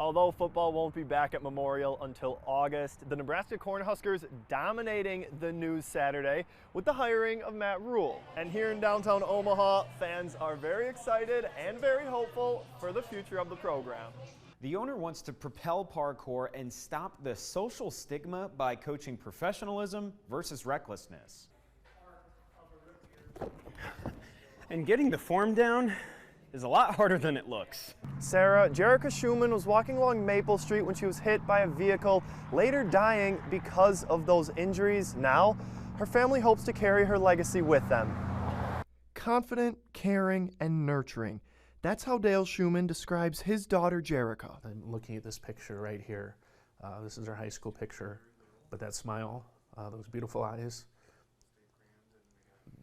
Although football won't be back at Memorial until August, the Nebraska Cornhuskers dominating the news Saturday with the hiring of Matt Rule. And here in downtown Omaha, fans are very excited and very hopeful for the future of the program. The owner wants to propel parkour and stop the social stigma by coaching professionalism versus recklessness. And getting the form down is a lot harder than it looks. Sarah, Jerica Schumann was walking along Maple Street when she was hit by a vehicle, later dying because of those injuries. Now, her family hopes to carry her legacy with them. Confident, caring, and nurturing. That's how Dale Schumann describes his daughter, Jerica. I'm looking at this picture right here. This is her high school picture, but that smile, those beautiful eyes,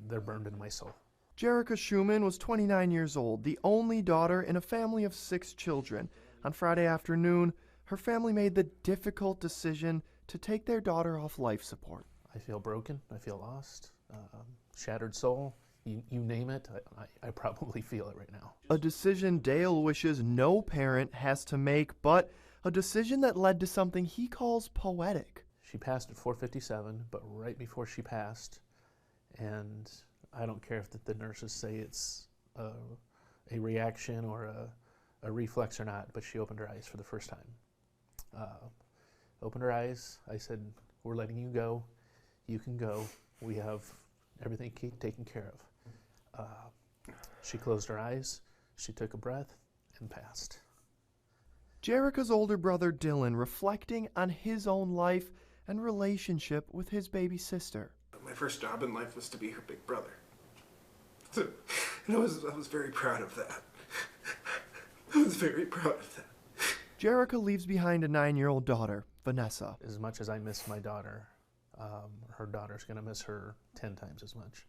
they're burned into my soul. Jerica Schumann was 29 years old, the only daughter in a family of 6 children. On Friday afternoon, her family made the difficult decision to take their daughter off life support. I feel broken, I feel lost, shattered soul, you name it, I probably feel it right now. A decision Dale wishes no parent has to make, but a decision that led to something he calls poetic. She passed at 4:57, but right before she passed, and I don't care if the nurses say it's a reaction or a reflex or not, but she opened her eyes for the first time. Opened her eyes, I said, we're letting you go, you can go, we have everything taken care of. She closed her eyes, she took a breath, and passed. Jerica's older brother Dylan reflecting on his own life and relationship with his baby sister. My first job in life was to be her big brother. So, and I was very proud of that. I was very proud of that. Jerica leaves behind a 9-year-old daughter, Vanessa. As much as I miss my daughter, her daughter's going to miss her 10 times as much.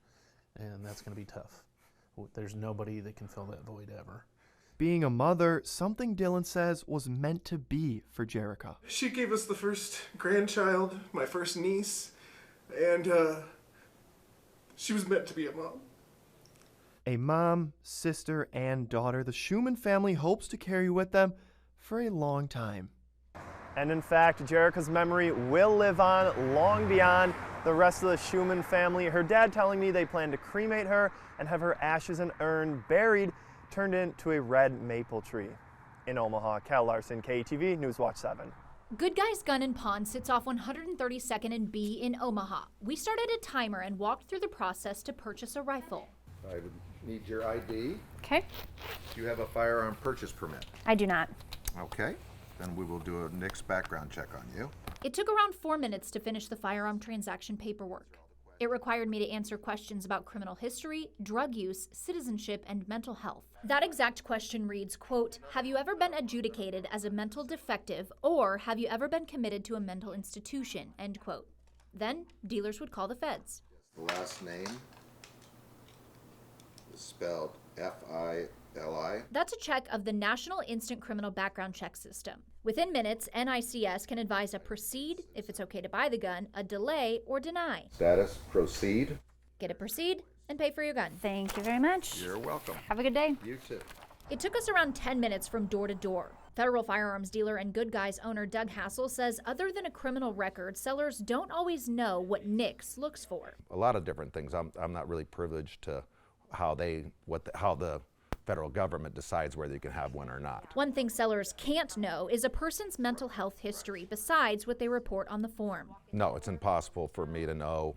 And that's going to be tough. There's nobody that can fill that void ever. Being a mother, something Dylan says was meant to be for Jerica. She gave us the first grandchild, my first niece, and she was meant to be a mom. A mom, sister, and daughter the Schumann family hopes to carry with them for a long time. And in fact, Jerica's memory will live on long beyond the rest of the Schumann family. Her dad telling me they plan to cremate her and have her ashes and urn buried, turned into a red maple tree. In Omaha, Cal Larson, KETV, Newswatch 7. Good Guys Gun and Pawn sits off 132nd and B in Omaha. We started a timer and walked through the process to purchase a rifle. I would need your ID. Okay. Do you have a firearm purchase permit? I do not. Okay. Then we will do a NICS background check on you. It took around 4 minutes to finish the firearm transaction paperwork. It required me to answer questions about criminal history, drug use, citizenship, and mental health. That exact question reads, quote, have you ever been adjudicated as a mental defective, or have you ever been committed to a mental institution, end quote. Then dealers would call the feds. The last name is spelled F-I-L-I. That's a check of the National Instant Criminal Background Check System. Within minutes, NICS can advise a proceed, if it's okay to buy the gun, a delay, or deny. Status, proceed. Get a proceed and pay for your gun. Thank you very much. You're welcome. Have a good day. You too. It took us around 10 minutes from door to door. Federal firearms dealer and Good Guys owner Doug Hassel says other than a criminal record, sellers don't always know what NICS looks for. A lot of different things. I'm not really privileged to how the federal government decides whether you can have one or not. One thing sellers can't know is a person's mental health history besides what they report on the form. No, it's impossible for me to know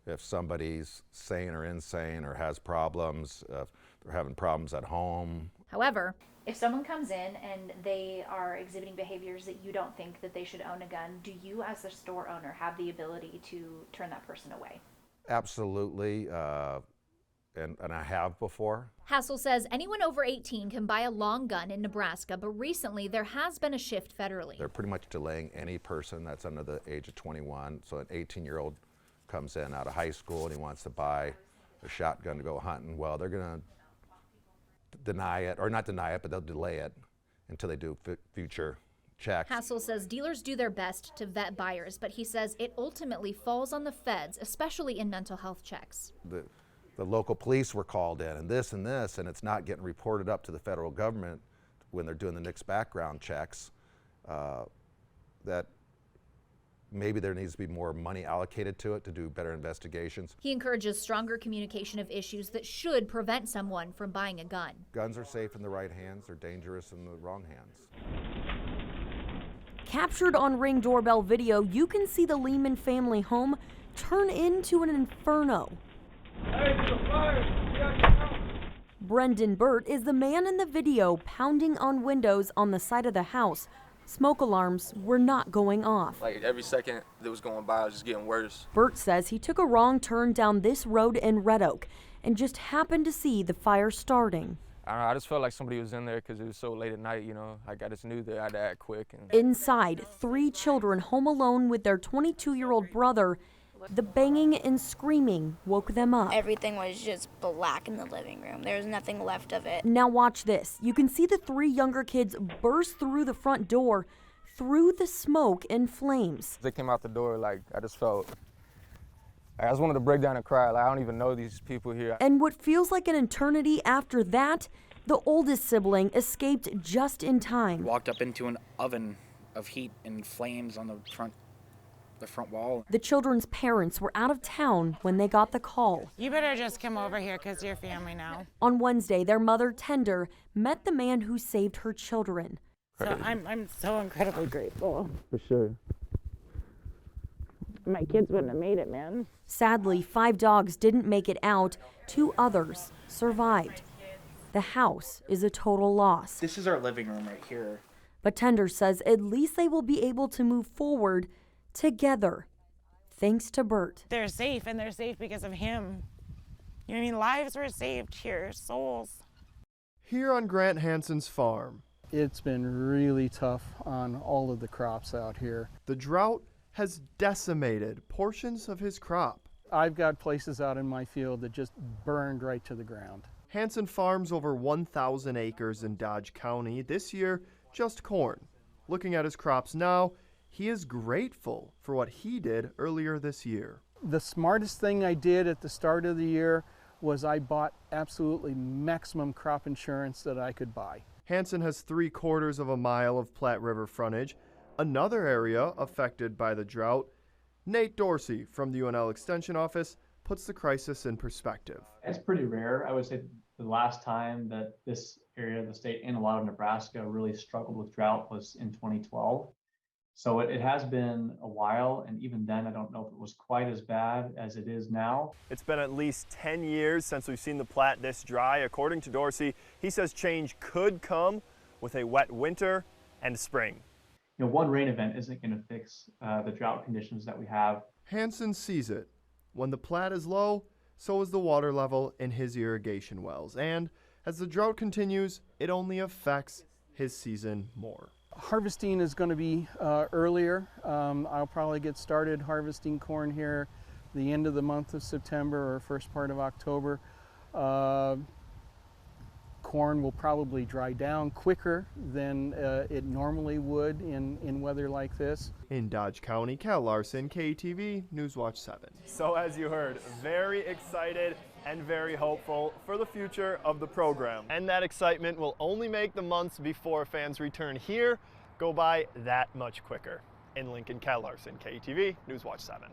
if somebody's sane or insane or has problems, if they're having problems at home. However, if someone comes in and they are exhibiting behaviors that you don't think that they should own a gun, do you as the store owner have the ability to turn that person away? Absolutely. And I have before. Hassel says anyone over 18 can buy a long gun in Nebraska, but recently there has been a shift federally. They're pretty much delaying any person that's under the age of 21. So an 18-year-old comes in out of high school and he wants to buy a shotgun to go hunting. Well, they're going to deny it, or not deny it, but they'll delay it until they do future checks. Hassel says dealers do their best to vet buyers, but he says it ultimately falls on the feds, especially in mental health checks. The local police were called in and this, and it's not getting reported up to the federal government when they're doing the NICS background checks. that maybe there needs to be more money allocated to it to do better investigations. He encourages stronger communication of issues that should prevent someone from buying a gun. Guns are safe in the right hands, they're dangerous in the wrong hands. Captured on Ring doorbell video, you can see the Lehman family home turn into an inferno. Brendan Burt is the man in the video pounding on windows on the side of the house. Smoke alarms were not going off. Like every second that was going by, it was just getting worse. Burt says he took a wrong turn down this road in Red Oak and just happened to see the fire starting. I don't know, I just felt like somebody was in there because it was so late at night, you know. Like I just knew that I had to act quick. Inside, 3 children home alone with their 22-year-old brother. The banging and screaming woke them up. Everything was just black in the living room. There was nothing left of it. Now watch this. You can see the 3 younger kids burst through the front door through the smoke and flames. They came out the door, like I just felt, I just wanted to break down and cry. Like I don't even know these people here. And what feels like an eternity after that, the oldest sibling escaped just in time. Walked up into an oven of heat and flames on the front wall. The children's parents were out of town when they got the call. You better just come over here because you're family now. On Wednesday, their mother, Tender, met the man who saved her children. So I'm so incredibly grateful. For sure. My kids wouldn't have made it, man. Sadly, 5 dogs didn't make it out. 2 others survived. The house is a total loss. This is our living room right here. But Tender says at least they will be able to move forward together, thanks to Burt. They're safe, and they're safe because of him. You know what I mean? Lives were saved here, souls. Here on Grant Hansen's farm, it's been really tough on all of the crops out here. The drought has decimated portions of his crop. I've got places out in my field that just burned right to the ground. Hansen farms over 1,000 acres in Dodge County. This year, just corn. Looking at his crops now, he is grateful for what he did earlier this year. The smartest thing I did at the start of the year was I bought absolutely maximum crop insurance that I could buy. Hansen has 3/4 of a mile of Platte River frontage, another area affected by the drought. Nate Dorsey from the UNL Extension Office puts the crisis in perspective. It's pretty rare. I would say the last time that this area of the state and a lot of Nebraska really struggled with drought was in 2012. So it has been a while, and even then I don't know if it was quite as bad as it is now. It's been at least 10 years since we've seen the Platte this dry. According to Dorsey, he says change could come with a wet winter and spring. You know, one rain event isn't going to fix the drought conditions that we have. Hansen sees it. When the Platte is low, so is the water level in his irrigation wells. And as the drought continues, it only affects his season more. Harvesting is going to be earlier. I'll probably get started harvesting corn here the end of the month of September or first part of October. Corn will probably dry down quicker than it normally would in weather like this. In Dodge County, Cal Larson, KTV, Newswatch 7. So as you heard, very excited and very hopeful for the future of the program. And that excitement will only make the months before fans return here go by that much quicker. In Lincoln, Cal Larson, KTV, Newswatch 7.